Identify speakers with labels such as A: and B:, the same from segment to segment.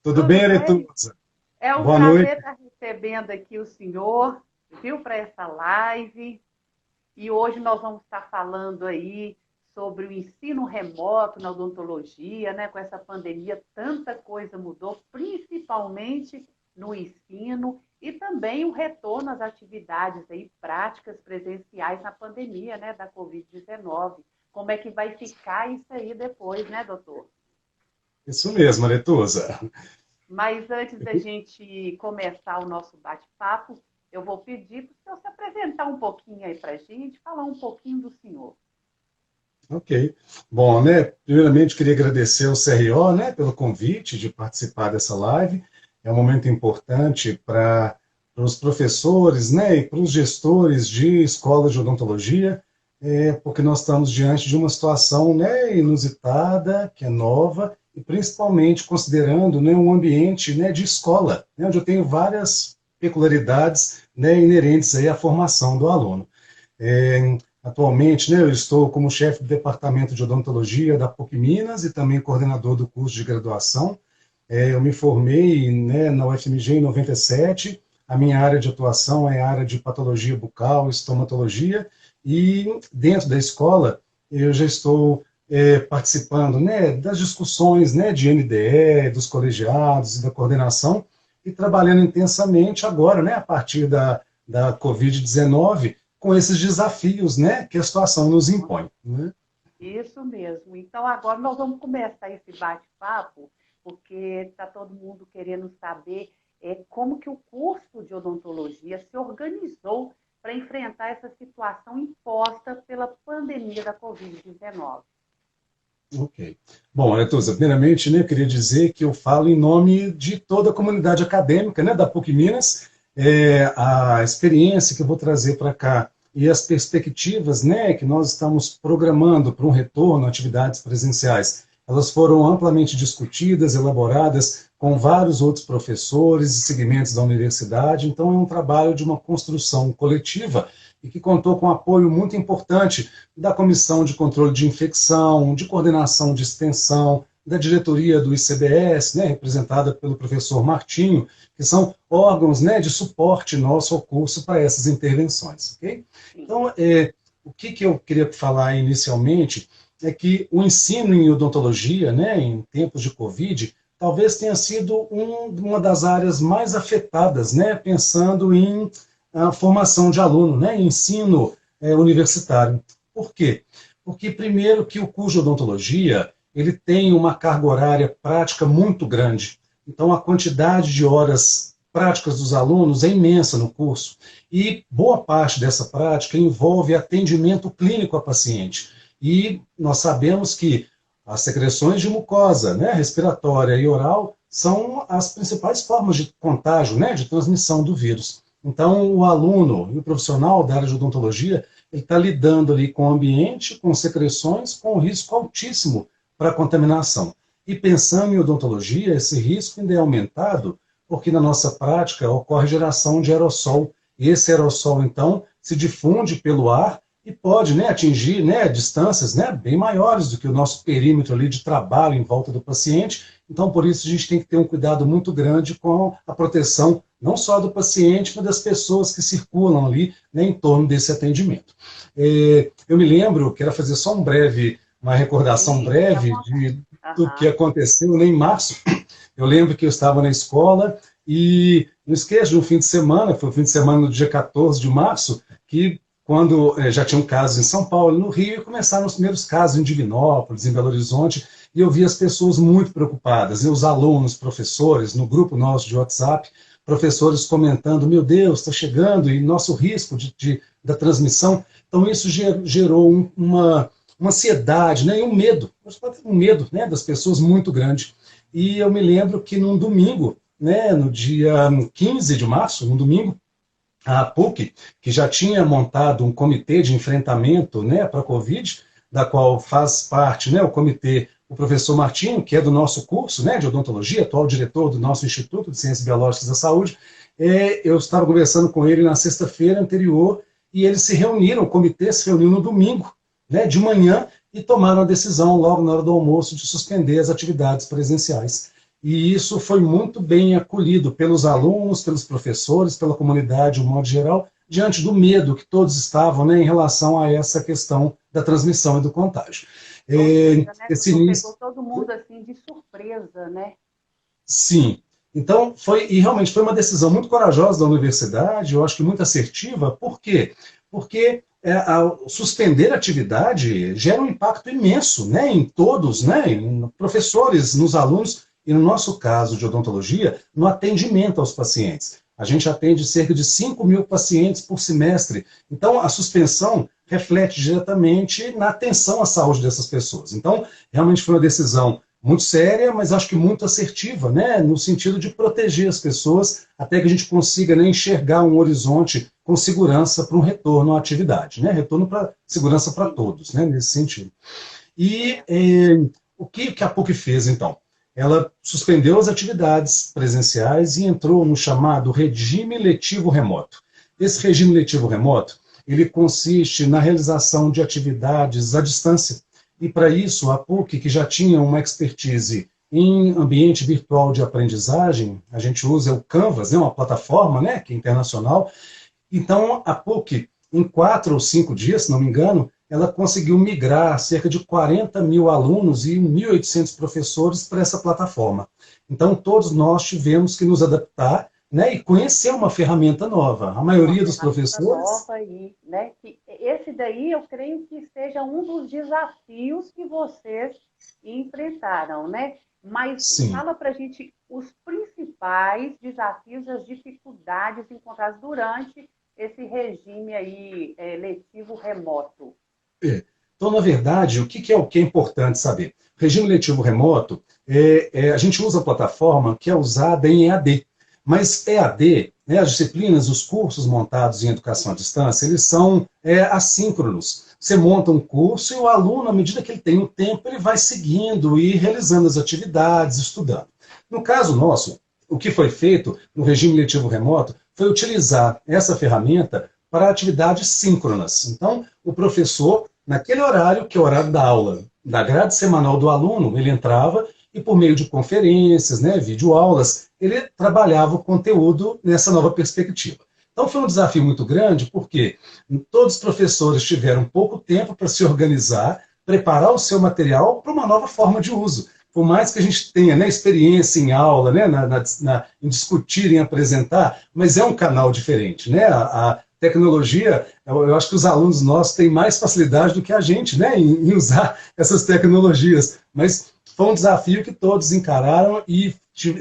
A: Tudo bem,
B: Tudo bem?
A: Aretusa?
B: É um
A: Boa noite.
B: prazer estar recebendo aqui o senhor, viu, para essa live. E hoje nós vamos estar falando aí sobre o ensino remoto na odontologia, né? Com essa pandemia, tanta coisa mudou, principalmente no ensino e também o retorno às atividades aí práticas presenciais na pandemia, né, da Covid-19. Como é que vai ficar isso aí depois, né, doutor?
A: Isso mesmo, Aretusa.
B: Mas antes da gente começar o nosso bate-papo, eu vou pedir para o senhor se apresentar um pouquinho aí para a gente, falar um pouquinho do senhor.
A: Ok. Bom, né, primeiramente queria agradecer ao CRO, né, pelo convite de participar dessa live. É um momento importante para os professores, né, e para os gestores de escolas de odontologia, porque nós estamos diante de uma situação, né, inusitada, que é nova, e principalmente considerando, né, um ambiente, né, de escola, né, onde eu tenho várias peculiaridades, né, inerentes aí à formação do aluno. Atualmente, né, eu estou como chefe do departamento de odontologia da PUC Minas e também coordenador do curso de graduação. Eu me formei, né, na UFMG em 97. A minha área de atuação é a área de patologia bucal, estomatologia, e dentro da escola eu já estou participando, né, das discussões, né, de NDE, dos colegiados e da coordenação, e trabalhando intensamente agora, né, a partir da Covid-19, com esses desafios, né, que a situação nos impõe, né?
B: Isso mesmo. Então, agora nós vamos começar esse bate-papo, porque está todo mundo querendo saber como que o curso de odontologia se organizou para enfrentar essa situação imposta pela pandemia da Covid-19.
A: Ok. Bom, Artuza, primeiramente, né, eu queria dizer que eu falo em nome de toda a comunidade acadêmica, né, da PUC Minas. A experiência que eu vou trazer para cá e as perspectivas, né, que nós estamos programando para um retorno a atividades presenciais, elas foram amplamente discutidas, elaboradas com vários outros professores e segmentos da universidade. Então, é um trabalho de uma construção coletiva e que contou com um apoio muito importante da Comissão de Controle de Infecção, de Coordenação de Extensão, da diretoria do ICBS, né, representada pelo professor Martinho, que são órgãos, né, de suporte nosso ao curso para essas intervenções. Okay?
B: Sim.
A: Então, o que eu queria falar inicialmente é que o ensino em odontologia, né, em tempos de Covid, talvez tenha sido uma das áreas mais afetadas, né, pensando em formação de aluno, né, ensino universitário. Por quê? Porque, primeiro, que o curso de odontologia ele tem uma carga horária prática muito grande. Então, a quantidade de horas práticas dos alunos é imensa no curso. E boa parte dessa prática envolve atendimento clínico a paciente. E nós sabemos que as secreções de mucosa, né, respiratória e oral, são as principais formas de contágio, né, de transmissão do vírus. Então, o aluno e o profissional da área de odontologia ele está lidando ali com o ambiente, com secreções, com um risco altíssimo para a contaminação. E pensando em odontologia, esse risco ainda é aumentado, porque na nossa prática ocorre geração de aerossol. E esse aerossol, então, se difunde pelo ar e pode, né, atingir, né, distâncias, né, bem maiores do que o nosso perímetro ali de trabalho em volta do paciente. Então, por isso, a gente tem que ter um cuidado muito grande com a proteção não só do paciente, mas das pessoas que circulam ali, né, em torno desse atendimento. Eu me lembro, quero fazer só uma recordação
B: Sim, fique à
A: breve
B: vontade.
A: do que
B: Aham.
A: aconteceu, né, em março. Eu lembro que eu estava na escola e não esqueço de um fim de semana, foi o fim de semana do dia 14 de março, que quando já tinham casos em São Paulo, no Rio, e começaram os primeiros casos em Divinópolis, em Belo Horizonte, e eu vi as pessoas muito preocupadas, e os alunos, professores, no grupo nosso de WhatsApp, professores comentando, meu Deus, está chegando, e nosso risco da transmissão. Então, isso gerou uma ansiedade, né, e um medo, né, das pessoas muito grande. E eu me lembro que num domingo, né, no dia 15 de março, no domingo, a PUC, que já tinha montado um comitê de enfrentamento, né, para a Covid, da qual faz parte, né, o comitê, o professor Martinho, que é do nosso curso, né, de odontologia, atual diretor do nosso Instituto de Ciências Biológicas da Saúde. Eu estava conversando com ele na sexta-feira anterior e eles se reuniram, o comitê se reuniu no domingo, né, de manhã, e tomaram a decisão, logo na hora do almoço, de suspender as atividades presenciais. e isso foi muito bem acolhido pelos alunos, pelos professores, pela comunidade, de um modo geral, diante do medo que todos estavam, né, em relação a essa questão da transmissão e do contágio.
B: Ou seja, né,
A: Esse
B: pegou
A: início,
B: todo mundo assim de surpresa, né?
A: sim. Então, e realmente foi uma decisão muito corajosa da universidade, eu acho que muito assertiva. Por quê? Porque ao suspender a atividade gera um impacto imenso, né, em todos, né, em professores, nos alunos, e no nosso caso de odontologia, no atendimento aos pacientes. A gente atende cerca de 5.000 pacientes por semestre. Então, a suspensão reflete diretamente na atenção à saúde dessas pessoas. Então, realmente foi uma decisão muito séria, mas acho que muito assertiva, né, no sentido de proteger as pessoas até que a gente consiga, né, enxergar um horizonte com segurança para um retorno à atividade, né, retorno para segurança para todos, né, nesse sentido. E o que a PUC fez, então? Ela suspendeu as atividades presenciais e entrou no chamado regime letivo remoto. Esse regime letivo remoto, ele consiste na realização de atividades à distância. E para isso, a PUC, que já tinha uma expertise em ambiente virtual de aprendizagem, a gente usa o Canvas, né, uma plataforma, né, que é internacional. Então, a PUC, em 4 ou 5 dias, se não me engano, ela conseguiu migrar cerca de 40.000 alunos e 1.800 professores para essa plataforma. Então, todos nós tivemos que nos adaptar, né, e conhecer uma ferramenta nova. A maioria dos professores...
B: Nova aí, né? Que esse daí eu creio que seja um dos desafios que vocês enfrentaram, né? Mas
A: Sim.
B: fala para a gente os principais desafios, as dificuldades encontradas durante esse regime aí letivo remoto.
A: Então, na verdade, o que é importante saber? Regime letivo remoto, a gente usa a plataforma que é usada em EAD. Mas EAD, né, as disciplinas, os cursos montados em educação à distância, eles são assíncronos. Você monta um curso e o aluno, à medida que ele tem o tempo, ele vai seguindo e realizando as atividades, estudando. No caso nosso, o que foi feito no regime letivo remoto foi utilizar essa ferramenta para atividades síncronas. Então, o professor, naquele horário, que é o horário da aula, da grade semanal do aluno, ele entrava e por meio de conferências, né, videoaulas, ele trabalhava o conteúdo nessa nova perspectiva. Então foi um desafio muito grande, porque todos os professores tiveram pouco tempo para se organizar, preparar o seu material para uma nova forma de uso. Por mais que a gente tenha, né, experiência em aula, né, em discutir, em apresentar, mas é um canal diferente, né? A tecnologia, eu acho que os alunos nossos têm mais facilidade do que a gente, né, em usar essas tecnologias. Mas foi um desafio que todos encararam e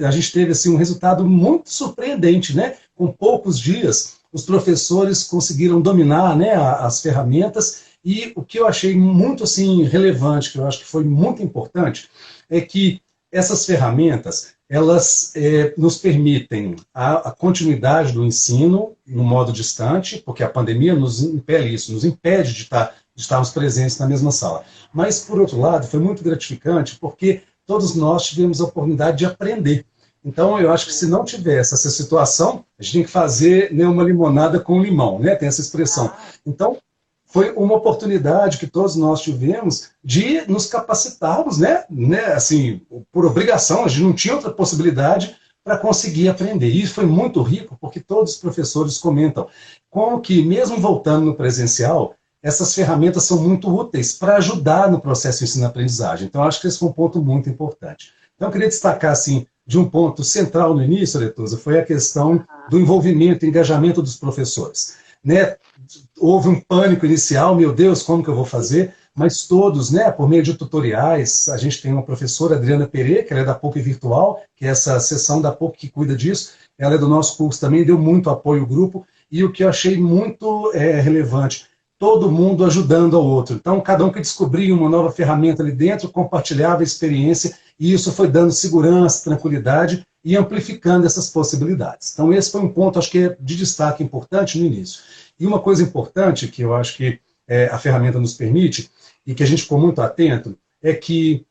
A: a gente teve assim, um resultado muito surpreendente, né? Com poucos dias, os professores conseguiram dominar, né, as ferramentas, e o que eu achei muito assim, relevante, que eu acho que foi muito importante, é que essas ferramentas, elas nos permitem a continuidade do ensino no modo distante, porque a pandemia nos impele isso, nos impede de estarmos presentes na mesma sala. Mas, por outro lado, foi muito gratificante, porque todos nós tivemos a oportunidade de aprender. Então, eu acho que se não tivesse essa situação, a gente tem que fazer, né, uma limonada com limão, né? Tem essa expressão. Então, foi uma oportunidade que todos nós tivemos de nos capacitarmos, né, assim, por obrigação, a gente não tinha outra possibilidade para conseguir aprender. E isso foi muito rico, porque todos os professores comentam como que, mesmo voltando no presencial, essas ferramentas são muito úteis para ajudar no processo de ensino-aprendizagem. Então, acho que esse foi um ponto muito importante. Então, eu queria destacar, assim, de um ponto central no início, Aretusa, foi a questão do envolvimento e engajamento dos professores. Né? Houve um pânico inicial, meu Deus, como que eu vou fazer? Mas todos, né, por meio de tutoriais, a gente tem uma professora, Adriana Pereira, que ela é da PUC Virtual, que é essa seção da PUC que cuida disso, ela é do nosso curso também, deu muito apoio ao grupo, e o que eu achei muito relevante, todo mundo ajudando ao outro. Então, cada um que descobria uma nova ferramenta ali dentro, compartilhava a experiência, e isso foi dando segurança, tranquilidade e amplificando essas possibilidades. Então, esse foi um ponto, acho que é de destaque importante no início. E uma coisa importante, que eu acho que a ferramenta nos permite, e que a gente ficou muito atento, é que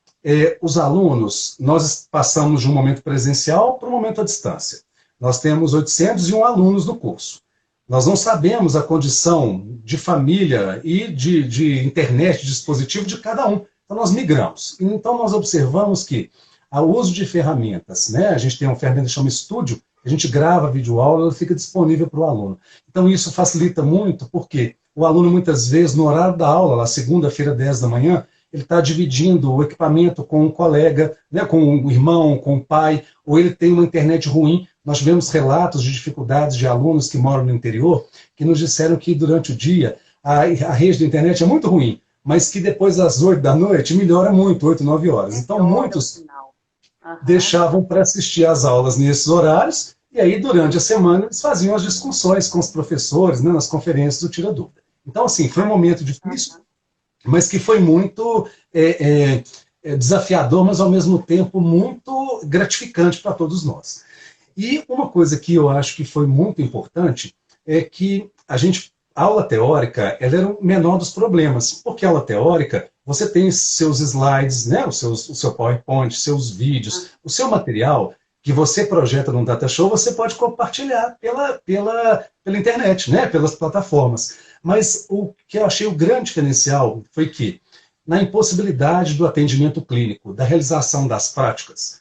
A: os alunos, nós passamos de um momento presencial para um momento à distância. Nós temos 801 alunos no curso. Nós não sabemos a condição de família e de internet, de dispositivo de cada um. Então, nós migramos. Então, nós observamos que o uso de ferramentas, né? A gente tem uma ferramenta que chama Studio, a gente grava a videoaula, ela fica disponível para o aluno. Então, isso facilita muito, porque o aluno, muitas vezes, no horário da aula, lá segunda-feira, 10 da manhã, ele está dividindo o equipamento com um colega, né, com o irmão, com o pai, ou ele tem uma internet ruim. Nós tivemos relatos de dificuldades de alunos que moram no interior, que nos disseram que durante o dia a rede da internet é muito ruim, mas que depois das 8 da noite melhora muito, 8, 9 horas. Então, muitos deixavam para assistir às aulas nesses horários, e aí, durante a semana, eles faziam as discussões com os professores, né, nas conferências do Tira Dúvida. Então, assim, foi um momento difícil, mas que foi muito desafiador, mas, ao mesmo tempo, muito gratificante para todos nós. E uma coisa que eu acho que foi muito importante é que a aula teórica, ela era o menor dos problemas, porque a aula teórica, você tem seus slides, né, o seu PowerPoint, seus vídeos, o seu material que você projeta num data show, você pode compartilhar pela internet, né, pelas plataformas. Mas o que eu achei o grande diferencial foi que, na impossibilidade do atendimento clínico, da realização das práticas,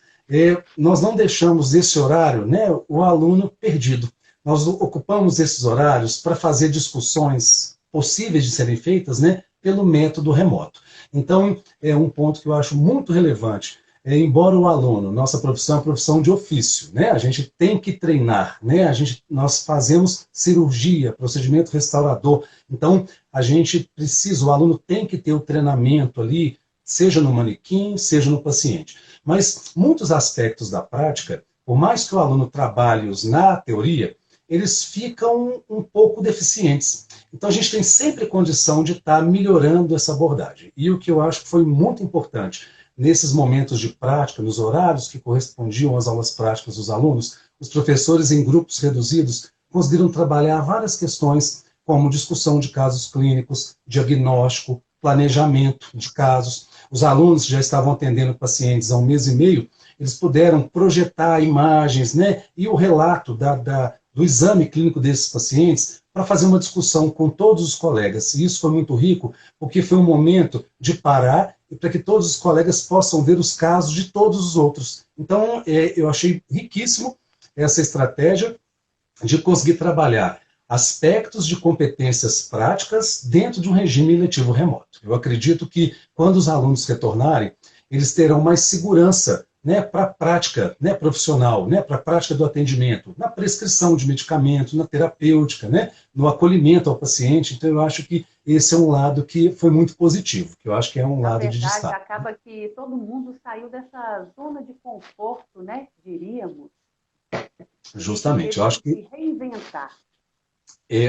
A: nós não deixamos esse horário, né, o aluno perdido. Nós ocupamos esses horários para fazer discussões possíveis de serem feitas, né, pelo método remoto. Então, é um ponto que eu acho muito relevante. Embora o aluno, nossa profissão é uma profissão de ofício, né, a gente tem que treinar, né, nós fazemos cirurgia, procedimento restaurador, então a gente precisa, o aluno tem que ter o treinamento ali, seja no manequim, seja no paciente. Mas muitos aspectos da prática, por mais que o aluno trabalhe-os na teoria, eles ficam um pouco deficientes. Então, a gente tem sempre condição de estar melhorando essa abordagem. E o que eu acho que foi muito importante, nesses momentos de prática, nos horários que correspondiam às aulas práticas dos alunos, os professores em grupos reduzidos conseguiram trabalhar várias questões, como discussão de casos clínicos, diagnóstico, planejamento de casos. Os alunos que já estavam atendendo pacientes há 1 mês e meio, eles puderam projetar imagens, né, e o relato do exame clínico desses pacientes para fazer uma discussão com todos os colegas. E isso foi muito rico, porque foi um momento de parar e para que todos os colegas possam ver os casos de todos os outros. Então, eu achei riquíssimo essa estratégia de conseguir trabalhar aspectos de competências práticas dentro de um regime letivo remoto. Eu acredito que, quando os alunos retornarem, eles terão mais segurança, né, para a prática, né, profissional, né, para a prática do atendimento, na prescrição de medicamento, na terapêutica, né, no acolhimento ao paciente. Então, eu acho que esse é um lado que foi muito positivo, que eu acho que é um lado de destaque.
B: Acaba que todo mundo saiu dessa zona de conforto, né, diríamos.
A: Justamente, eu acho que...
B: Se reinventar.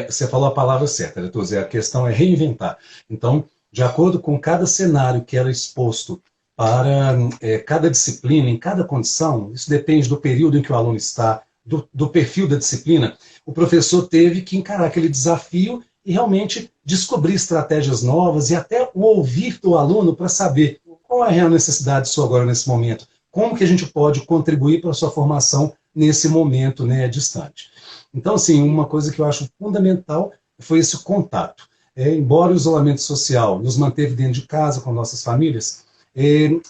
A: Você falou a palavra certa, Letuze, a questão é reinventar. Então, de acordo com cada cenário que era exposto para cada disciplina, em cada condição, isso depende do período em que o aluno está, do perfil da disciplina, o professor teve que encarar aquele desafio e realmente descobrir estratégias novas e até o ouvir do aluno para saber qual é a real necessidade sua agora nesse momento, como que a gente pode contribuir para a sua formação nesse momento, né, distante. Então, assim, uma coisa que eu acho fundamental foi esse contato. Embora o isolamento social nos manteve dentro de casa com nossas famílias,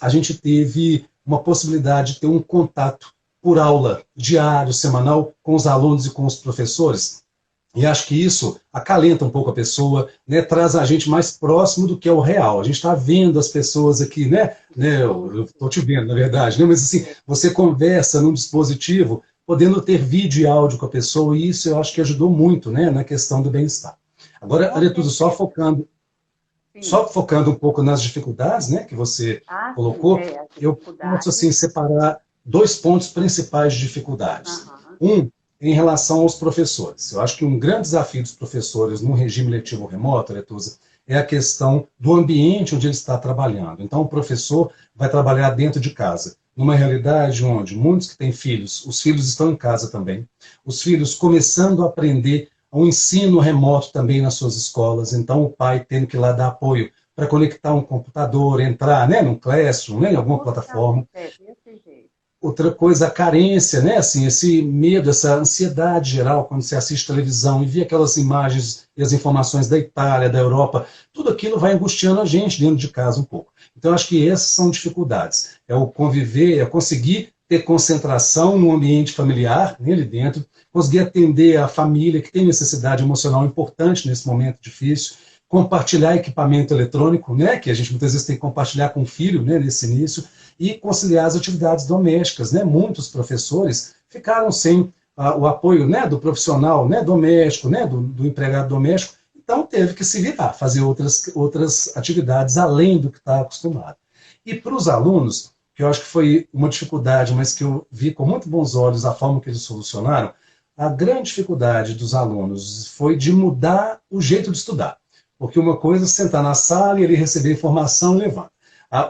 A: a gente teve uma possibilidade de ter um contato por aula, diário, semanal, com os alunos e com os professores. E acho que isso acalenta um pouco a pessoa, né, traz a gente mais próximo do que é o real. A gente está vendo as pessoas aqui, né, eu estou te vendo, na verdade, né, mas assim, você conversa num dispositivo, podendo ter vídeo e áudio com a pessoa, e isso eu acho que ajudou muito, né, na questão do bem-estar. Agora, Aretusa, só focando um pouco nas dificuldades, né, que você colocou, eu posso assim, separar 2 pontos principais de dificuldades. Em relação aos professores. Eu acho que um grande desafio dos professores no regime letivo remoto, Aretusa, é a questão do ambiente onde ele está trabalhando. Então, o professor vai trabalhar dentro de casa, numa realidade onde muitos que têm filhos, os filhos estão em casa também, os filhos começando a aprender o ensino remoto também nas suas escolas, então o pai tendo que ir lá dar apoio para conectar um computador, entrar, né, num Classroom, né, em alguma plataforma.
B: Desse jeito.
A: Outra coisa, a carência, né? Assim, esse medo, essa ansiedade geral, quando você assiste televisão e vê aquelas imagens e as informações da Itália, da Europa, tudo aquilo vai angustiando a gente dentro de casa um pouco. Então, acho que essas são dificuldades. É o conviver, é conseguir ter concentração no ambiente familiar, né, ali dentro, conseguir atender a família que tem necessidade emocional importante nesse momento difícil, compartilhar equipamento eletrônico, né, que a gente muitas vezes tem que compartilhar com o filho, né, nesse início, e conciliar as atividades domésticas, né? Muitos professores ficaram sem o apoio, né, do profissional, né, doméstico, né, do empregado doméstico, então teve que se virar, fazer outras atividades além do que está acostumado. E para os alunos, que eu acho que foi uma dificuldade, mas que eu vi com muito bons olhos a forma que eles solucionaram, a grande dificuldade dos alunos foi de mudar o jeito de estudar. Porque uma coisa é sentar na sala e ele receber informação e levar.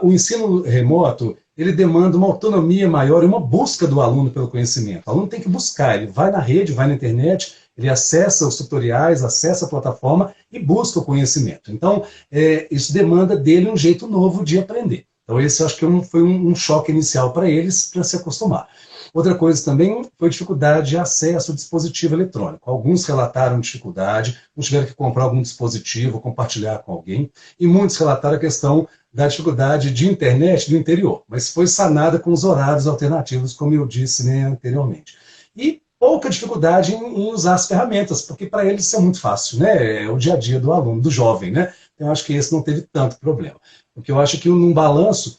A: O ensino remoto, ele demanda uma autonomia maior e uma busca do aluno pelo conhecimento. O aluno tem que buscar, ele vai na rede, vai na internet, ele acessa os tutoriais, acessa a plataforma e busca o conhecimento. Então, isso demanda dele um jeito novo de aprender. Então, esse acho que foi um choque inicial para eles, para se acostumar. Outra coisa também foi dificuldade de acesso ao dispositivo eletrônico. Alguns relataram dificuldade, uns tiveram que comprar algum dispositivo, compartilhar com alguém, e muitos relataram a questão da dificuldade de internet no interior, mas foi sanada com os horários alternativos, como eu disse, né, anteriormente. E pouca dificuldade em usar as ferramentas, porque para eles isso é muito fácil, né? É o dia a dia do aluno, do jovem, né? Então, eu acho que esse não teve tanto problema. Porque eu acho que num balanço,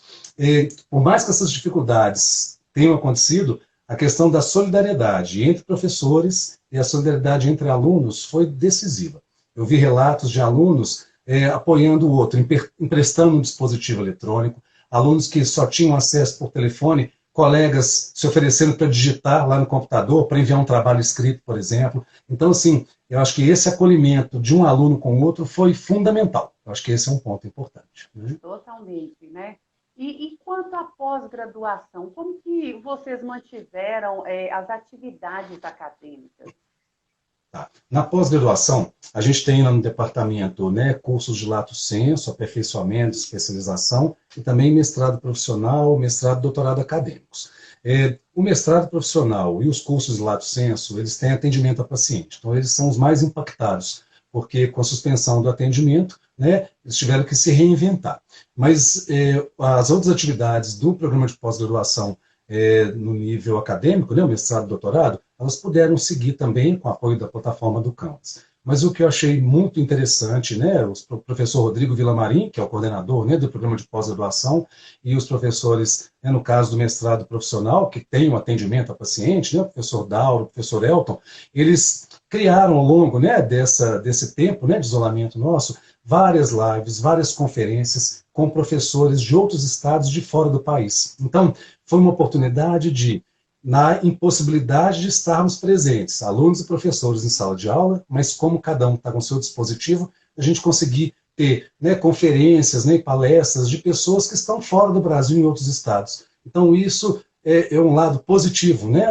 A: por mais que essas dificuldades tenham acontecido, a questão da solidariedade entre professores e a solidariedade entre alunos foi decisiva. Eu vi relatos de alunos apoiando o outro, emprestando um dispositivo eletrônico, alunos que só tinham acesso por telefone, colegas se oferecendo para digitar lá no computador, para enviar um trabalho escrito, por exemplo. Então, assim, eu acho que esse acolhimento de um aluno com o outro foi fundamental. Eu acho que esse é um ponto importante. Né?
B: Totalmente, né? E quanto à pós-graduação, como que vocês mantiveram as atividades acadêmicas?
A: Tá. Na pós-graduação, a gente tem lá no departamento, né, cursos de lato sensu, aperfeiçoamento, especialização, e também mestrado profissional, mestrado e doutorado acadêmicos. O mestrado profissional e os cursos de lato sensu, eles têm atendimento a paciente, então eles são os mais impactados, porque com a suspensão do atendimento, né, eles tiveram que se reinventar. Mas as outras atividades do programa de pós-graduação no nível acadêmico, né, o mestrado e doutorado, elas puderam seguir também com o apoio da plataforma do campus. Mas o que eu achei muito interessante, né, o professor Rodrigo Villamarim, que é o coordenador, né, do programa de pós-graduação, e os professores, né, no caso do mestrado profissional, que tem o atendimento a paciente, né, o professor Dauro, o professor Elton, eles criaram ao longo, né, desse tempo, né, de isolamento nosso, várias lives, várias conferências com professores de outros estados de fora do país. Então, foi uma oportunidade de, na impossibilidade de estarmos presentes, alunos e professores em sala de aula, mas como cada um está com o seu dispositivo, a gente conseguir ter, né, conferências, né, palestras de pessoas que estão fora do Brasil em outros estados. Então, isso é um lado positivo, né?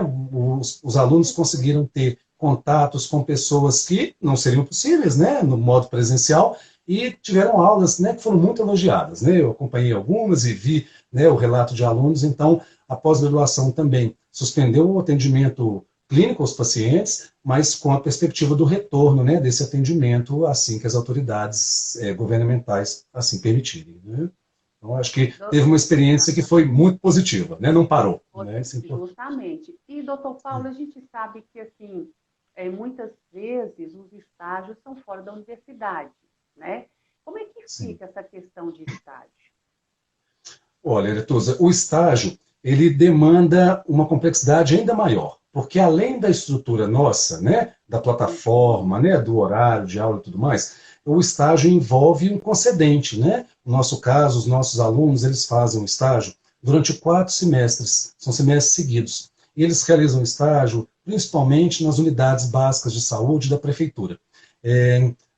A: Os alunos conseguiram ter contatos com pessoas que não seriam possíveis, né, no modo presencial, e tiveram aulas, né, que foram muito elogiadas. Né? Eu acompanhei algumas e vi, né, o relato de alunos, então a pós-graduação também suspendeu o atendimento clínico aos pacientes, mas com a perspectiva do retorno, né, desse atendimento assim que as autoridades governamentais assim permitirem. Né? Então, acho que teve uma experiência que foi muito positiva, né? Não parou. Né?
B: Justamente. E, doutor Paulo, a gente sabe que, assim, muitas vezes os estágios são fora da universidade, né? Como é que fica essa questão de estágio?
A: Olha, Eretusa, o estágio, ele demanda uma complexidade ainda maior, porque além da estrutura nossa, né, da plataforma, né, do horário de aula e tudo mais, o estágio envolve um concedente, né? No nosso caso, os nossos alunos, eles fazem um estágio durante 4 semestres, são semestres seguidos. E eles realizam estágio principalmente nas unidades básicas de saúde da prefeitura.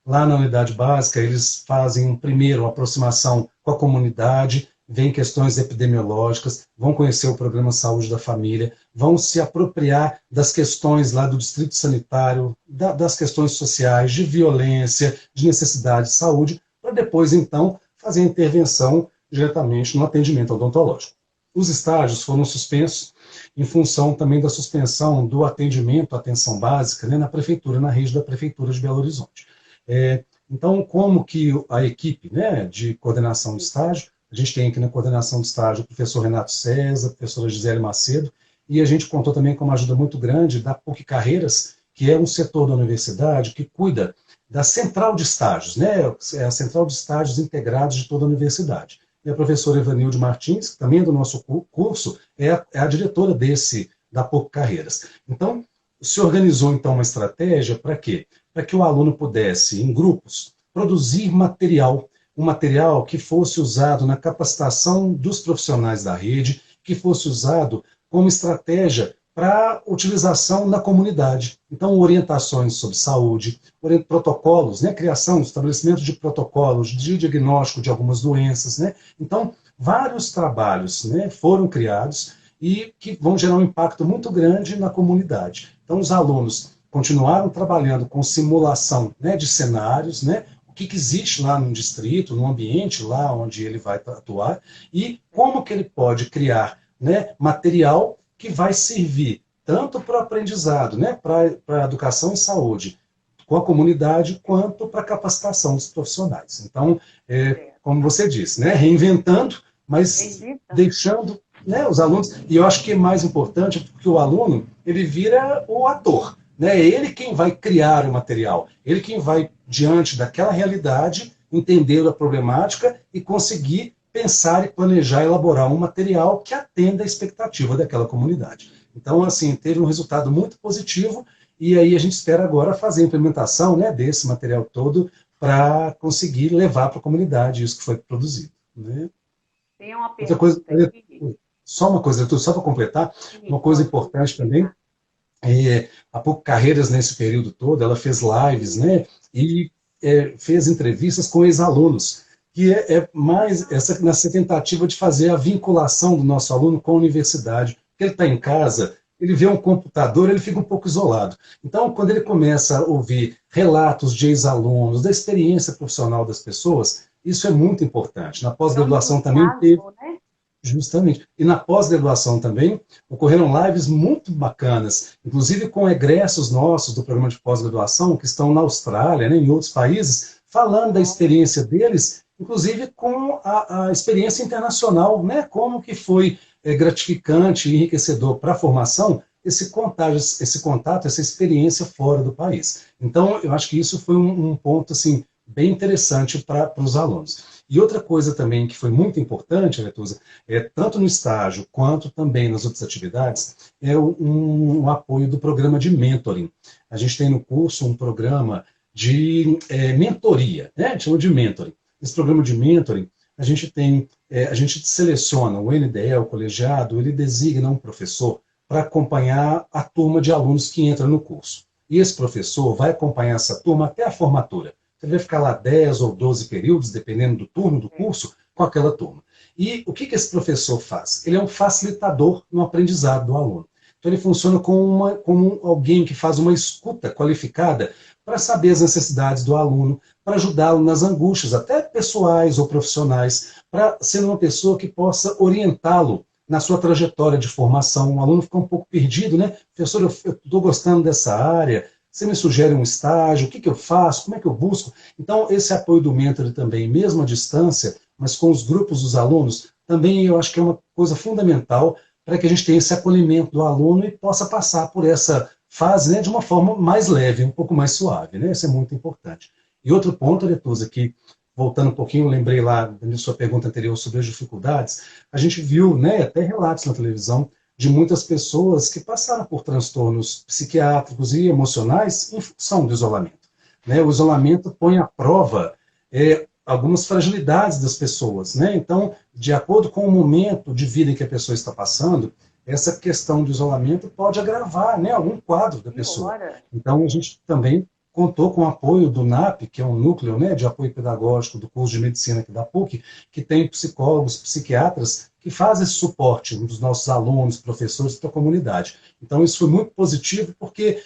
A: Lá na unidade básica, eles fazem primeiro uma aproximação com a comunidade, veem questões epidemiológicas, vão conhecer o programa Saúde da Família, vão se apropriar das questões lá do distrito sanitário, das questões sociais, de violência, de necessidade de saúde, para depois, então, fazer a intervenção diretamente no atendimento odontológico. Os estágios foram suspensos em função também da suspensão do atendimento à atenção básica, né, na prefeitura, na rede da prefeitura de Belo Horizonte. Então, como que a equipe, né, de coordenação de estágio, a gente tem aqui na coordenação de estágio o professor Renato César, a professora Gisele Macedo, e a gente contou também com uma ajuda muito grande da PUC Carreiras, que é um setor da universidade que cuida da central de estágios, né? É a central de estágios integrados de toda a universidade. E a professora Evanilde Martins, que também é do nosso curso, é a diretora da PUC Carreiras. Então, se organizou então uma estratégia para quê? Para que o aluno pudesse, em grupos, produzir material, um material que fosse usado na capacitação dos profissionais da rede, que fosse usado como estratégia para utilização na comunidade. Então, orientações sobre saúde, protocolos, né, criação, estabelecimento de protocolos de diagnóstico de algumas doenças, né? Então, vários trabalhos, né, foram criados e que vão gerar um impacto muito grande na comunidade. Então, os alunos continuaram trabalhando com simulação, né, de cenários, né, o que existe lá no distrito, no ambiente lá onde ele vai atuar, e como que ele pode criar, né, material que vai servir tanto para o aprendizado, né, para a educação e saúde, com a comunidade, quanto para a capacitação dos profissionais. Então, como você disse, né, reinventando, mas deixando, né, os alunos, e eu acho que é mais importante porque o aluno, ele vira o ator, né, é ele quem vai criar o material, ele quem vai, diante daquela realidade, entender a problemática e conseguir pensar e planejar, elaborar um material que atenda à expectativa daquela comunidade. Então, assim, teve um resultado muito positivo e aí a gente espera agora fazer a implementação, né, desse material todo para conseguir levar para a comunidade isso que foi produzido. Né?
B: Tem uma pergunta aqui.
A: Só uma coisa, só para completar, uma coisa importante também, a PUC Carreiras, nesse período todo, ela fez lives, né, e fez entrevistas com ex-alunos, que é mais nessa tentativa de fazer a vinculação do nosso aluno com a universidade. Porque ele está em casa, ele vê um computador, ele fica um pouco isolado. Então, quando ele começa a ouvir relatos de ex-alunos, da experiência profissional das pessoas, isso é muito importante. Na pós-graduação também teve... Né? Justamente. E na pós-graduação também, ocorreram lives muito bacanas, inclusive com egressos nossos do programa de pós-graduação, que estão na Austrália, né, em outros países, falando da experiência deles, inclusive com a experiência internacional, né? Como que foi gratificante e enriquecedor para a formação esse contato, essa experiência fora do país. Então, eu acho que isso foi um ponto assim, bem interessante para os alunos. E outra coisa também que foi muito importante, Aretusa, tanto no estágio quanto também nas outras atividades, é um apoio do programa de mentoring. A gente tem no curso um programa de mentoria, né? A gente chama de mentoring. Esse programa de mentoring, a gente seleciona o NDE, o colegiado, ele designa um professor para acompanhar a turma de alunos que entra no curso. E esse professor vai acompanhar essa turma até a formatura. Ele vai ficar lá 10 ou 12 períodos, dependendo do turno do curso, com aquela turma. E o que esse professor faz? Ele é um facilitador no aprendizado do aluno. Então ele funciona como alguém que faz uma escuta qualificada para saber as necessidades do aluno, para ajudá-lo nas angústias, até pessoais ou profissionais, para ser uma pessoa que possa orientá-lo na sua trajetória de formação. O aluno fica um pouco perdido, né? Professor, eu estou gostando dessa área, você me sugere um estágio, o que eu faço, como é que eu busco? Então, esse apoio do mentor também, mesmo à distância, mas com os grupos dos alunos, também eu acho que é uma coisa fundamental para que a gente tenha esse acolhimento do aluno e possa passar por essa fase, né, de uma forma mais leve, um pouco mais suave, né? Isso é muito importante. E outro ponto, Aretusa, que, voltando um pouquinho, eu lembrei lá da sua pergunta anterior sobre as dificuldades, a gente viu, né, até relatos na televisão de muitas pessoas que passaram por transtornos psiquiátricos e emocionais em função do isolamento. Né? O isolamento põe à prova algumas fragilidades das pessoas. Né? Então, de acordo com o momento de vida em que a pessoa está passando, essa questão do isolamento pode agravar, né, algum quadro da pessoa. Então, a gente também contou com o apoio do NAP, que é um núcleo, né, de apoio pedagógico do curso de medicina aqui da PUC, que tem psicólogos, psiquiatras, que fazem esse suporte dos nossos alunos, professores para a comunidade. Então, isso foi muito positivo, porque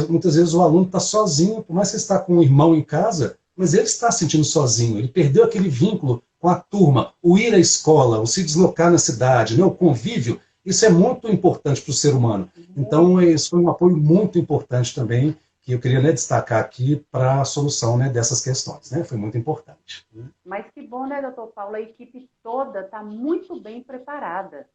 A: muitas vezes o aluno está sozinho, por mais que ele está com um irmão em casa, mas ele está se sentindo sozinho, ele perdeu aquele vínculo com a turma, o ir à escola, o se deslocar na cidade, né, o convívio, Isso é muito importante para o ser humano. Então, isso foi um apoio muito importante também, que eu queria, né, destacar aqui para a solução, né, dessas questões, né? Foi muito importante.
B: Mas que bom, né, doutor Paulo? A equipe toda está muito bem preparada.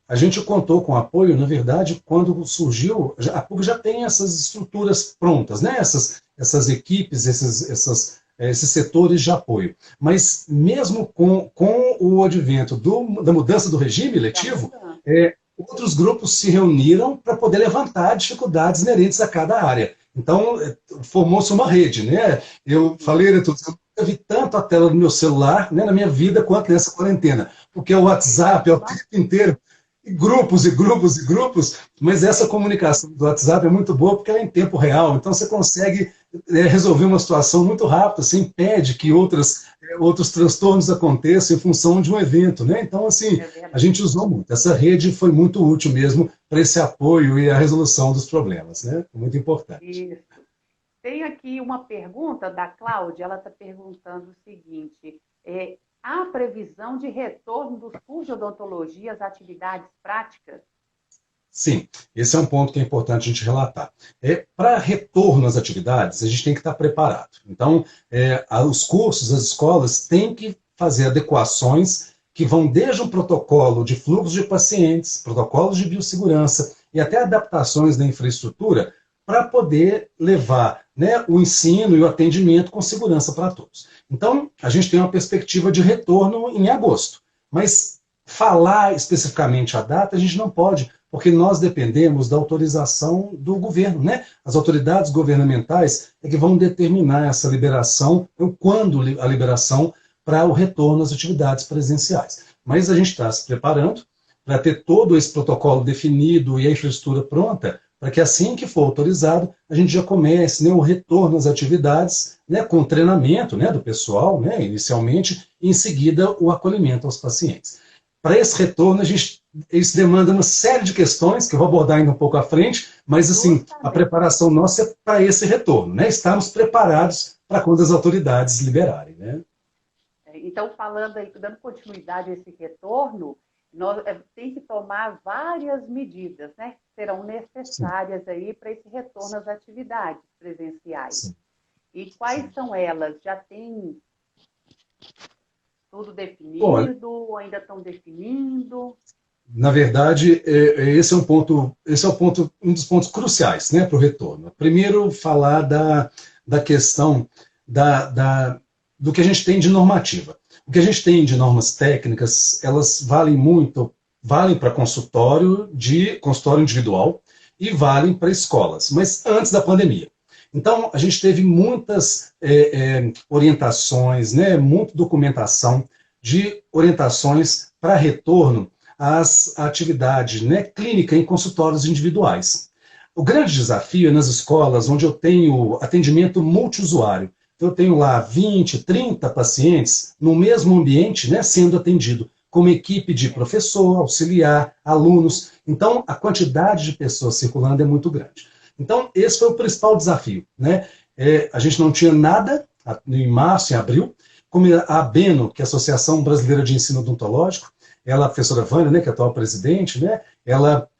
A: A gente contou com apoio, na verdade, quando surgiu, a PUC já tem essas estruturas prontas, né? Essas equipes, esses setores de apoio. Mas mesmo com o advento da mudança do regime letivo, outros grupos se reuniram para poder levantar dificuldades inerentes a cada área. Então, formou-se uma rede, né? Eu falei, eu nunca vi tanto a tela do meu celular, né, na minha vida quanto nessa quarentena, porque o WhatsApp é o tempo inteiro, e grupos, mas essa comunicação do WhatsApp é muito boa porque ela é em tempo real, então você consegue resolver uma situação muito rápido, você impede que outros transtornos aconteçam em função de um evento, né? Então, assim, a gente usou muito. Essa rede foi muito útil mesmo para esse apoio e a resolução dos problemas, né? Muito importante.
B: Isso. Tem aqui uma pergunta da Cláudia, ela está perguntando o seguinte, há previsão de retorno dos cursos de odontologia às atividades práticas?
A: Sim, esse é um ponto que é importante a gente relatar. Para retorno às atividades, a gente tem que estar preparado. Então, os cursos, as escolas têm que fazer adequações que vão desde um protocolo de fluxo de pacientes, protocolos de biossegurança e até adaptações da infraestrutura para poder levar, né, o ensino e o atendimento com segurança para todos. Então, a gente tem uma perspectiva de retorno em agosto, mas falar especificamente a data a gente não pode, porque nós dependemos da autorização do governo, né? As autoridades governamentais é que vão determinar essa liberação, ou quando a liberação para o retorno às atividades presenciais. Mas a gente está se preparando para ter todo esse protocolo definido e a infraestrutura pronta, para que assim que for autorizado, a gente já comece, né, o retorno às atividades, né, com treinamento, né, do pessoal, né, inicialmente, e em seguida o acolhimento aos pacientes. Para esse retorno, isso demanda uma série de questões, que eu vou abordar ainda um pouco à frente, mas assim, a preparação nossa é para esse retorno, né? Estarmos preparados para quando as autoridades liberarem, né?
B: Então, falando aí, dando continuidade a esse retorno, nós tem que tomar várias medidas, né, que serão necessárias aí para esse retorno às atividades presenciais. Sim. E quais são elas? Já tem tudo definido? Olha, ou ainda estão definindo?
A: Na verdade, esse é um dos pontos cruciais, né, para o retorno. Primeiro, falar da questão do que a gente tem de normativa. O que a gente tem de normas técnicas, elas valem para consultório individual e valem para escolas, mas antes da pandemia. Então, a gente teve muitas orientações, né, muita documentação de orientações para retorno às atividades, né, clínica em consultórios individuais. O grande desafio é nas escolas onde eu tenho atendimento multiusuário. Então, eu tenho lá 20, 30 pacientes no mesmo ambiente, né, sendo atendido, como equipe de professor, auxiliar, alunos. Então, a quantidade de pessoas circulando é muito grande. Então, esse foi o principal desafio, né? A gente não tinha nada em março, em abril, como a ABENO, que é a Associação Brasileira de Ensino Odontológico, ela, a professora Vânia, né, que é a atual presidente, né,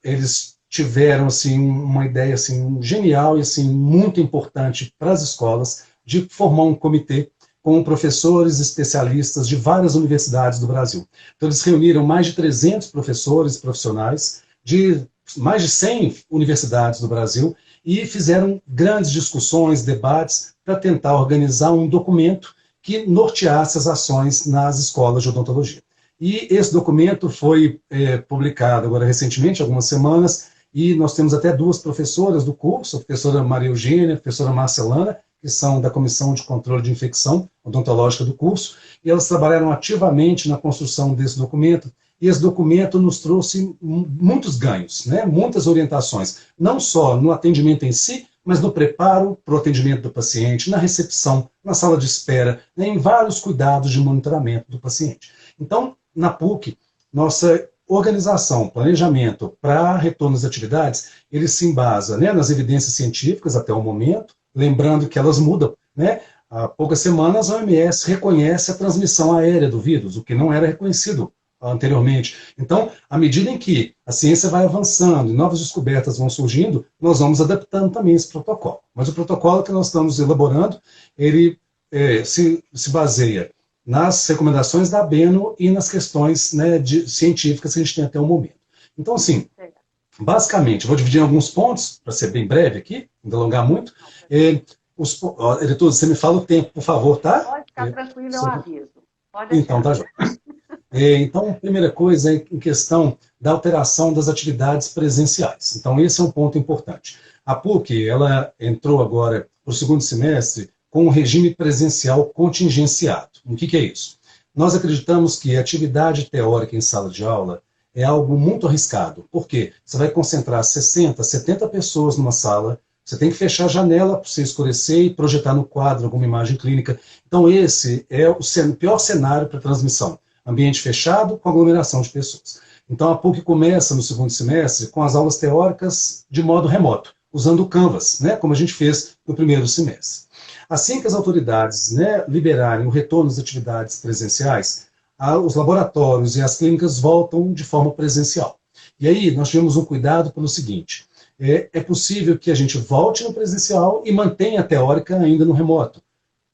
A: eles tiveram assim, uma ideia assim, genial e assim, muito importante para as escolas de formar um comitê com professores especialistas de várias universidades do Brasil. Então, eles reuniram mais de 300 professores profissionais de mais de 100 universidades do Brasil e fizeram grandes discussões, debates, para tentar organizar um documento que norteasse as ações nas escolas de odontologia. E esse documento foi publicado agora recentemente, algumas semanas, e nós temos até duas professoras do curso, a professora Maria Eugênia, a professora Marcelana, que são da Comissão de Controle de Infecção Odontológica do curso, e elas trabalharam ativamente na construção desse documento, e esse documento nos trouxe muitos ganhos, né? Muitas orientações, não só no atendimento em si, mas no preparo para o atendimento do paciente, na recepção, na sala de espera, né? Em vários cuidados de monitoramento do paciente. Então, na PUC, nossa organização, planejamento para retorno às atividades, ele se embasa, né, nas evidências científicas até o momento, lembrando que elas mudam, né? Há poucas semanas a OMS reconhece a transmissão aérea do vírus, o que não era reconhecido anteriormente. Então, à medida em que a ciência vai avançando e novas descobertas vão surgindo, nós vamos adaptando também esse protocolo. Mas o protocolo que nós estamos elaborando, ele se baseia nas recomendações da ABENO e nas questões, né, científicas que a gente tem até o momento. Então, assim, basicamente, vou dividir em alguns pontos, para ser bem breve aqui, não delongar muito. Editoso, você me fala o tempo, por favor, tá?
B: Pode ficar tranquilo, eu aviso. Pode
A: então, tá, João. Então, a primeira coisa é em questão da alteração das atividades presenciais. Então, esse é um ponto importante. A PUC, ela entrou agora para o segundo semestre com um regime presencial contingenciado. O que é isso? Nós acreditamos que a atividade teórica em sala de aula é algo muito arriscado. Por quê? Você vai concentrar 60, 70 pessoas numa sala, você tem que fechar a janela para você escurecer e projetar no quadro alguma imagem clínica. Então, esse é o pior cenário para transmissão. Ambiente fechado com aglomeração de pessoas. Então, a PUC começa no segundo semestre com as aulas teóricas de modo remoto, usando o Canvas, né, como a gente fez no primeiro semestre. Assim que as autoridades, né, liberarem o retorno das atividades presenciais, os laboratórios e as clínicas voltam de forma presencial. E aí nós tivemos um cuidado pelo seguinte: é possível que a gente volte no presencial e mantenha a teórica ainda no remoto.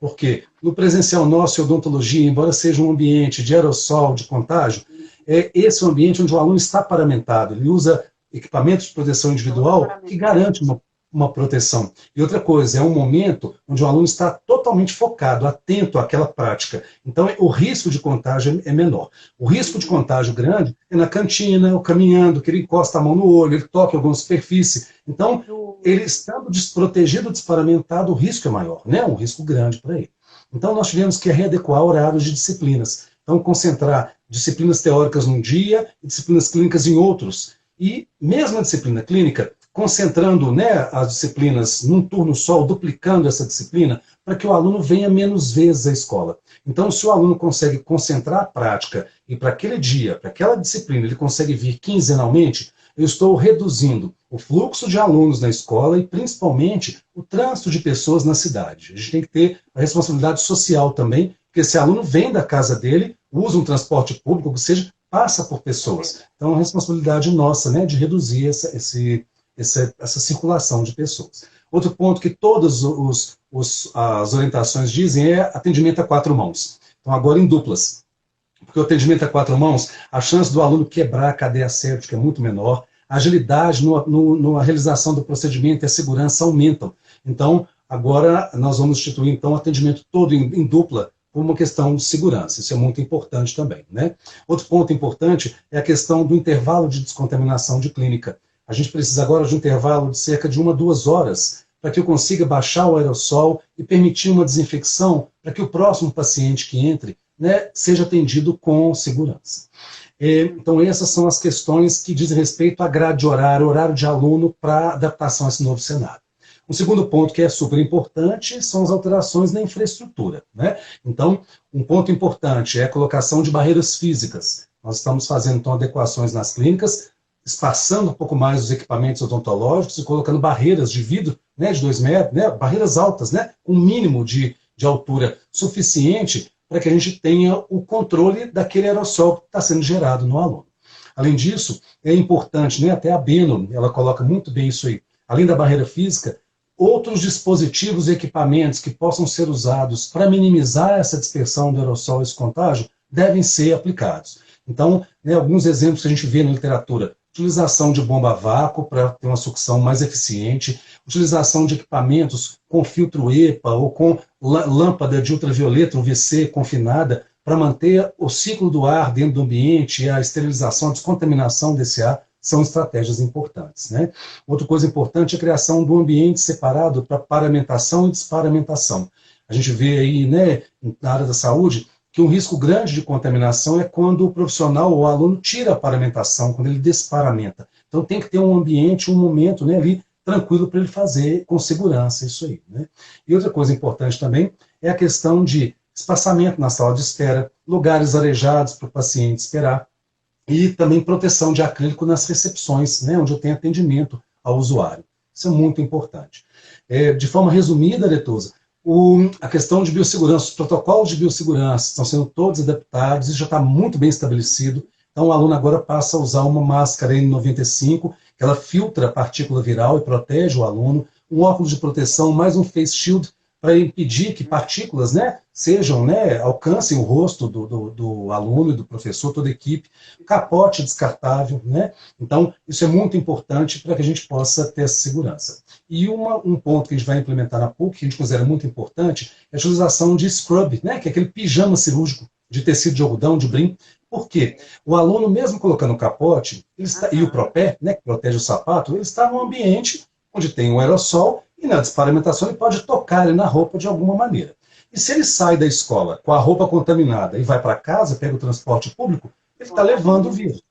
A: Porque no presencial nosso, odontologia, embora seja um ambiente de aerossol, de contágio, esse é um ambiente onde o aluno está paramentado, ele usa equipamentos de proteção individual que garante uma proteção. E outra coisa, é um momento onde o aluno está totalmente focado, atento àquela prática. Então, o risco de contágio é menor. O risco de contágio grande é na cantina, ou caminhando, que ele encosta a mão no olho, ele toca em alguma superfície. Então, ele estando desprotegido, desparamentado, o risco é maior, né? Um risco grande para ele. Então, nós tivemos que readequar horários de disciplinas. Então, concentrar disciplinas teóricas num dia e disciplinas clínicas em outros. E mesmo a disciplina clínica, concentrando, né, as disciplinas num turno só, duplicando essa disciplina, para que o aluno venha menos vezes à escola. Então, se o aluno consegue concentrar a prática e para aquele dia, para aquela disciplina, ele consegue vir quinzenalmente, eu estou reduzindo o fluxo de alunos na escola e, principalmente, o trânsito de pessoas na cidade. A gente tem que ter a responsabilidade social também, porque esse aluno vem da casa dele, usa um transporte público, ou seja, passa por pessoas. Então, é uma responsabilidade nossa, né, de reduzir essa circulação de pessoas. Outro ponto que todas as orientações dizem é atendimento a 4 mãos. Então, agora em duplas. Porque o atendimento a 4 mãos, a chance do aluno quebrar a cadeia séptica é muito menor, a agilidade na realização do procedimento e a segurança aumentam. Então, agora nós vamos instituir então, o atendimento todo em dupla, por uma questão de segurança. Isso é muito importante também, né? Outro ponto importante é a questão do intervalo de descontaminação de clínica. A gente precisa agora de um intervalo de cerca de 1 a 2 horas para que eu consiga baixar o aerossol e permitir uma desinfecção para que o próximo paciente que entre, né, seja atendido com segurança. Então, essas são as questões que dizem respeito à grade de horário de aluno para adaptação a esse novo cenário. Um segundo ponto que é super importante são as alterações na infraestrutura, né? Então, um ponto importante é a colocação de barreiras físicas. Nós estamos fazendo, então, adequações nas clínicas, espaçando um pouco mais os equipamentos odontológicos e colocando barreiras de vidro, né, de 2 metros, né, barreiras altas, né, com um mínimo de altura suficiente para que a gente tenha o controle daquele aerossol que está sendo gerado no aluno. Além disso, é importante, né, até a Beno, ela coloca muito bem isso aí, além da barreira física, outros dispositivos e equipamentos que possam ser usados para minimizar essa dispersão do aerossol e esse contágio devem ser aplicados. Então, né, alguns exemplos que a gente vê na literatura: utilização de bomba a vácuo para ter uma sucção mais eficiente, utilização de equipamentos com filtro EPA ou com lâmpada de ultravioleta, UVC, confinada, para manter o ciclo do ar dentro do ambiente e a esterilização, a descontaminação desse ar, são estratégias importantes, né? Outra coisa importante é a criação de um ambiente separado para paramentação e desparamentação. A gente vê aí, né, na área da saúde, que um risco grande de contaminação é quando o profissional ou o aluno tira a paramentação, quando ele desparamenta. Então tem que ter um ambiente, um momento, né, ali tranquilo para ele fazer com segurança isso aí, né? E outra coisa importante também é a questão de espaçamento na sala de espera, lugares arejados para o paciente esperar, e também proteção de acrílico nas recepções, né, onde eu tenho atendimento ao usuário. Isso é muito importante. De forma resumida, Letosa, a questão de biossegurança, os protocolos de biossegurança estão sendo todos adaptados, isso já está muito bem estabelecido. Então o aluno agora passa a usar uma máscara N95, que ela filtra a partícula viral e protege o aluno, um óculos de proteção, mais um face shield, para impedir que partículas, né, sejam, né, alcancem o rosto do aluno e do professor, toda a equipe, capote descartável, né? Então, isso é muito importante para que a gente possa ter essa segurança. E um ponto que a gente vai implementar na PUC, que a gente considera muito importante, é a utilização de scrub, né, que é aquele pijama cirúrgico de tecido de algodão, de brim. Por quê? O aluno, mesmo colocando o capote e o propé, né, que protege o sapato, ele está num ambiente onde tem um aerossol, e na desparamentação ele pode tocar ele na roupa de alguma maneira. E se ele sai da escola com a roupa contaminada e vai para casa, pega o transporte público, ele está levando o vírus.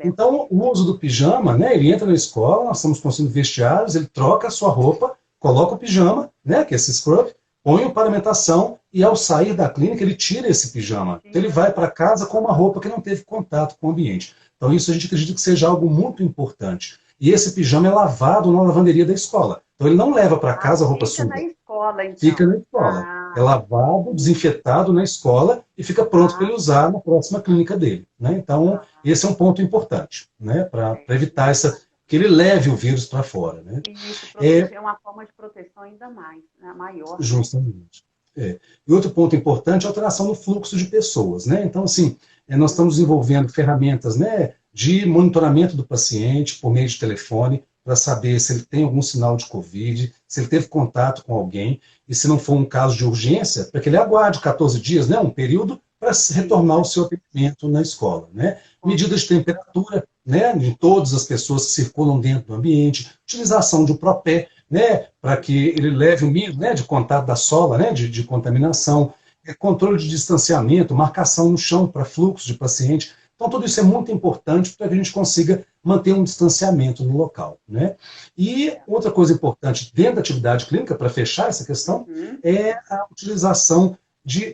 A: Então, o uso do pijama, né, ele entra na escola, nós estamos construindo vestiários, ele troca a sua roupa, coloca o pijama, né, que é esse scrub, põe o paramentação e ao sair da clínica ele tira esse pijama. Então, ele vai para casa com uma roupa que não teve contato com o ambiente. Então, isso a gente acredita que seja algo muito importante. E esse pijama é lavado na lavanderia da escola. Então ele não leva para casa a roupa suja.
B: Fica na escola, então.
A: Fica na escola. É lavado, desinfetado na escola e fica pronto para ele usar na próxima clínica dele. Né? Então, esse é um ponto importante, né? Para evitar que ele leve o vírus para fora. Né?
B: Isso, é uma forma de proteção ainda mais, né? Maior.
A: Justamente. E outro ponto importante é a alteração no fluxo de pessoas. Né? Então, assim, nós estamos desenvolvendo ferramentas, né, de monitoramento do paciente por meio de telefone, para saber se ele tem algum sinal de Covid, se ele teve contato com alguém, e se não for um caso de urgência, para que ele aguarde 14 dias, né, um período, para retornar ao seu atendimento na escola. Né? Medidas de temperatura, né, de todas as pessoas que circulam dentro do ambiente, utilização de um propé, né, para que ele leve o mínimo, né, de contato da sola, né, de contaminação, controle de distanciamento, marcação no chão para fluxo de paciente. Então, tudo isso é muito importante para que a gente consiga manter um distanciamento no local. Né? E outra coisa importante dentro da atividade clínica, para fechar essa questão, é a utilização,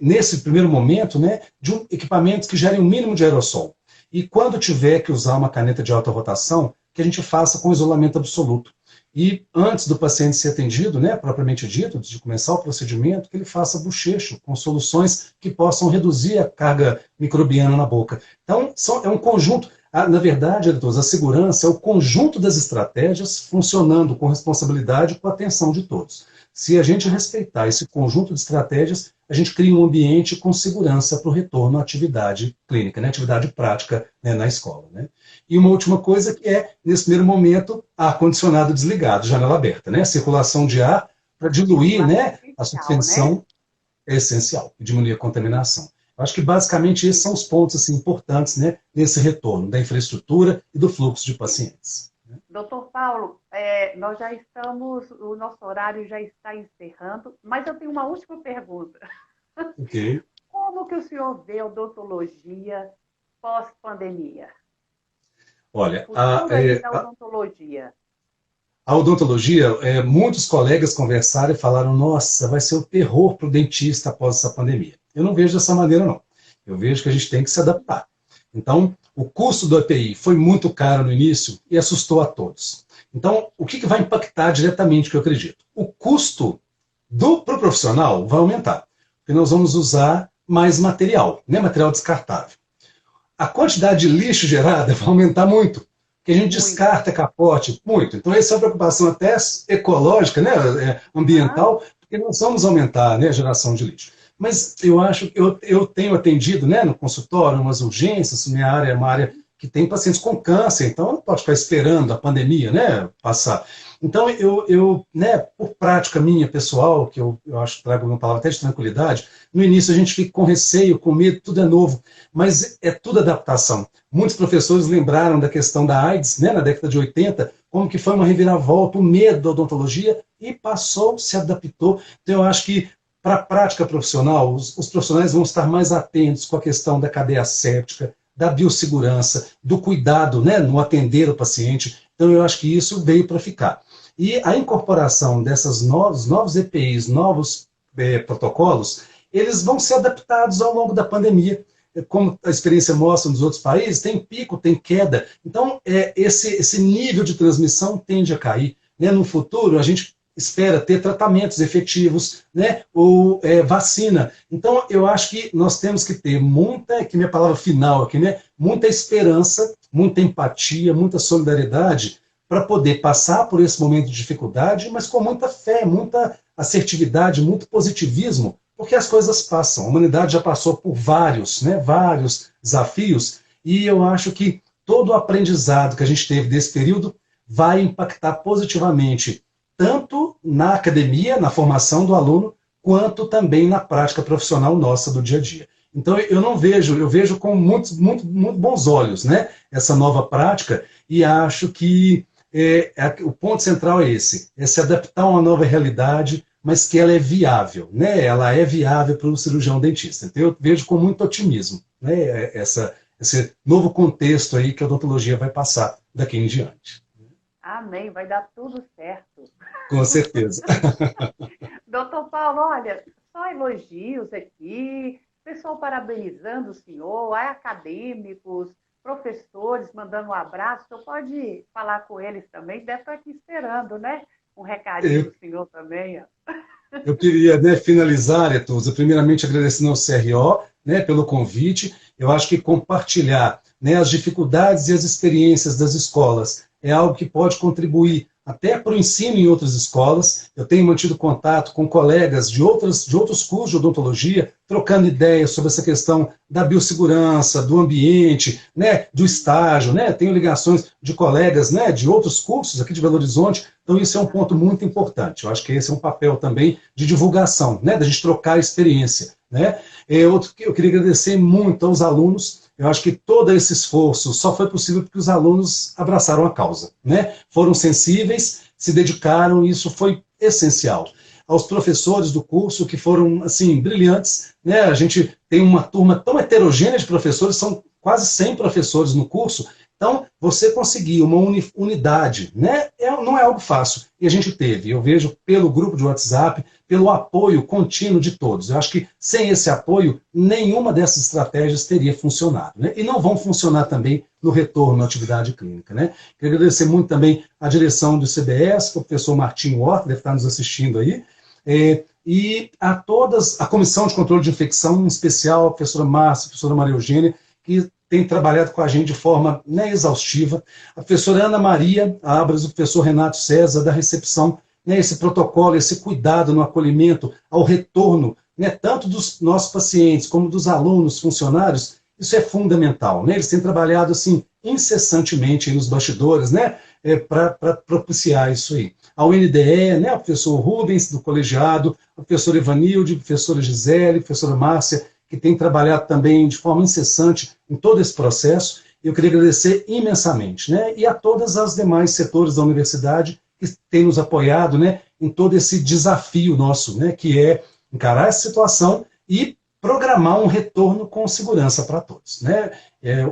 A: nesse primeiro momento, né, de equipamentos que gerem um mínimo de aerossol. E quando tiver que usar uma caneta de alta rotação, que a gente faça com isolamento absoluto. E antes do paciente ser atendido, né, propriamente dito, antes de começar o procedimento, que ele faça bochecho com soluções que possam reduzir a carga microbiana na boca. Então, é um conjunto. Na verdade, editores, a segurança é o conjunto das estratégias funcionando com responsabilidade e com a atenção de todos. Se a gente respeitar esse conjunto de estratégias, a gente cria um ambiente com segurança para o retorno à atividade clínica, né, atividade prática, né, na escola. Né? E uma última coisa que é, nesse primeiro momento, ar-condicionado desligado, janela aberta, né? Circulação de ar para diluir, né, a suspensão, né? É essencial, e diminuir a contaminação. Eu acho que basicamente esses são os pontos assim, importantes, né, nesse retorno da infraestrutura e do fluxo de pacientes.
B: Doutor Paulo, nós já estamos, o nosso horário já está encerrando, mas eu tenho uma última pergunta.
A: Okay.
B: Como que o senhor vê a odontologia pós-pandemia?
A: Olha,
B: a
A: odontologia, muitos colegas conversaram e falaram, nossa, vai ser o terror para o dentista após essa pandemia. Eu não vejo dessa maneira, não. Eu vejo que a gente tem que se adaptar. Então, o custo do EPI foi muito caro no início e assustou a todos. Então, o que vai impactar diretamente, que eu acredito? O custo para o profissional vai aumentar, porque nós vamos usar mais material, né? Material descartável. A quantidade de lixo gerada vai aumentar muito, porque a gente descarta capote muito. Então, essa é uma preocupação até ecológica, né? Ambiental, porque nós vamos aumentar, né, a geração de lixo. Mas eu acho que eu tenho atendido, né, no consultório, umas urgências, minha área é uma área que tem pacientes com câncer, então não pode ficar esperando a pandemia, né, passar. Então, né, por prática minha, pessoal, que eu acho que trago uma palavra até de tranquilidade, no início a gente fica com receio, com medo, tudo é novo, mas é tudo adaptação. Muitos professores lembraram da questão da AIDS, né, na década de 80, como que foi uma reviravolta, o medo da odontologia, e passou, se adaptou. Então, eu acho que para a prática profissional, os profissionais vão estar mais atentos com a questão da cadeia séptica, da biossegurança, do cuidado, né, no atender o paciente. Então, eu acho que isso veio para ficar. E a incorporação desses novos EPIs, novos protocolos, eles vão ser adaptados ao longo da pandemia. Como a experiência mostra nos outros países, tem pico, tem queda. Então, esse nível de transmissão tende a cair. Né? No futuro, a gente espera ter tratamentos efetivos, né, ou vacina. Então, eu acho que nós temos que ter muita, que minha palavra final aqui, né, muita esperança, muita empatia, muita solidariedade para poder passar por esse momento de dificuldade, mas com muita fé, muita assertividade, muito positivismo, porque as coisas passam. A humanidade já passou por vários, né, vários desafios, e eu acho que todo o aprendizado que a gente teve desse período vai impactar positivamente, tanto na academia, na formação do aluno, quanto também na prática profissional nossa do dia a dia. Então, eu não vejo, eu vejo com muito bons olhos, né, essa nova prática, e acho que o ponto central é esse, é se adaptar a uma nova realidade, mas que ela é viável, né? Ela é viável para o cirurgião dentista. Então, eu vejo com muito otimismo, né, esse novo contexto aí que a odontologia vai passar daqui em diante.
B: Amém, vai dar tudo certo.
A: Com certeza.
B: Doutor Paulo, olha, só elogios aqui, pessoal parabenizando o senhor, há acadêmicos, professores mandando um abraço, o senhor pode falar com eles também, deve estar aqui esperando, né? Um recadinho do senhor também. Ó.
A: Eu queria, né, finalizar, Etusa, primeiramente agradecendo ao CRO, né, pelo convite. Eu acho que compartilhar, né, as dificuldades e as experiências das escolas é algo que pode contribuir até para o ensino em outras escolas. Eu tenho mantido contato com colegas de outros cursos de odontologia, trocando ideias sobre essa questão da biossegurança, do ambiente, né, do estágio, né, tenho ligações de colegas, né, de outros cursos aqui de Belo Horizonte, então isso é um ponto muito importante. Eu acho que esse é um papel também de divulgação, né, da gente trocar experiência, né. Outro que eu queria agradecer muito aos alunos. Eu acho que todo esse esforço só foi possível porque os alunos abraçaram a causa, né? Foram sensíveis, se dedicaram, e isso foi essencial. Aos professores do curso, que foram, assim, brilhantes, né? A gente tem uma turma tão heterogênea de professores, são quase 100 professores no curso, então você conseguir uma unidade, né? Não é algo fácil, e a gente teve. Eu vejo pelo grupo de WhatsApp, pelo apoio contínuo de todos. Eu acho que sem esse apoio, nenhuma dessas estratégias teria funcionado, né? E não vão funcionar também no retorno à atividade clínica, né? Quero agradecer muito também a direção do CBS, o professor Martinho Horta, deve estar nos assistindo aí, e a todas, a Comissão de Controle de Infecção, em especial a professora Márcia, a professora Maria Eugênia, que tem trabalhado com a gente de forma, né, exaustiva, a professora Ana Maria Abras, o professor Renato César, da recepção, né, esse protocolo, esse cuidado no acolhimento, ao retorno, né, tanto dos nossos pacientes como dos alunos, funcionários, isso é fundamental, né? Eles têm trabalhado assim incessantemente nos bastidores, né, para propiciar isso aí. A UNDE, né, o professor Rubens, do colegiado, a professora Evanilde, a professora Gisele, a professora Márcia, que tem trabalhado também de forma incessante em todo esse processo. Eu queria agradecer imensamente, né, e a todos os demais setores da universidade que têm nos apoiado, né, em todo esse desafio nosso, né, que é encarar essa situação e programar um retorno com segurança para todos, né?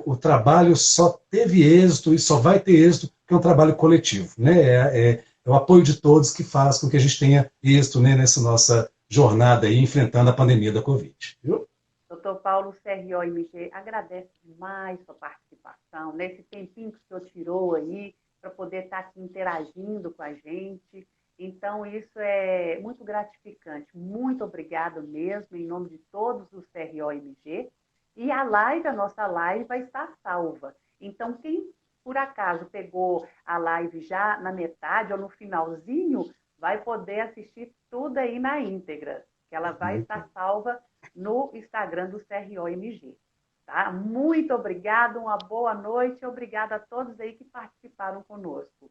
A: O trabalho só teve êxito e só vai ter êxito porque é um trabalho coletivo, né? É o apoio de todos que faz com que a gente tenha êxito, né, nessa nossa jornada aí, enfrentando a pandemia da Covid. Viu?
B: Doutor Paulo, o CRO-MG agradece demais sua participação, nesse tempinho que o senhor tirou aí, para poder estar aqui interagindo com a gente. Então, isso é muito gratificante. Muito obrigado mesmo, em nome de todos os CRO-MG. E a nossa live vai estar salva. Então, quem por acaso pegou a live já na metade ou no finalzinho, vai poder assistir tudo aí na íntegra, que ela vai estar salva no Instagram do CRO-MG. Tá? Muito obrigada, uma boa noite, obrigada a todos aí que participaram conosco.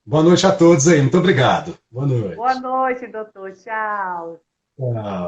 A: Boa noite a todos aí, muito obrigado. Boa noite.
B: Boa noite, doutor. Tchau.
A: Tchau.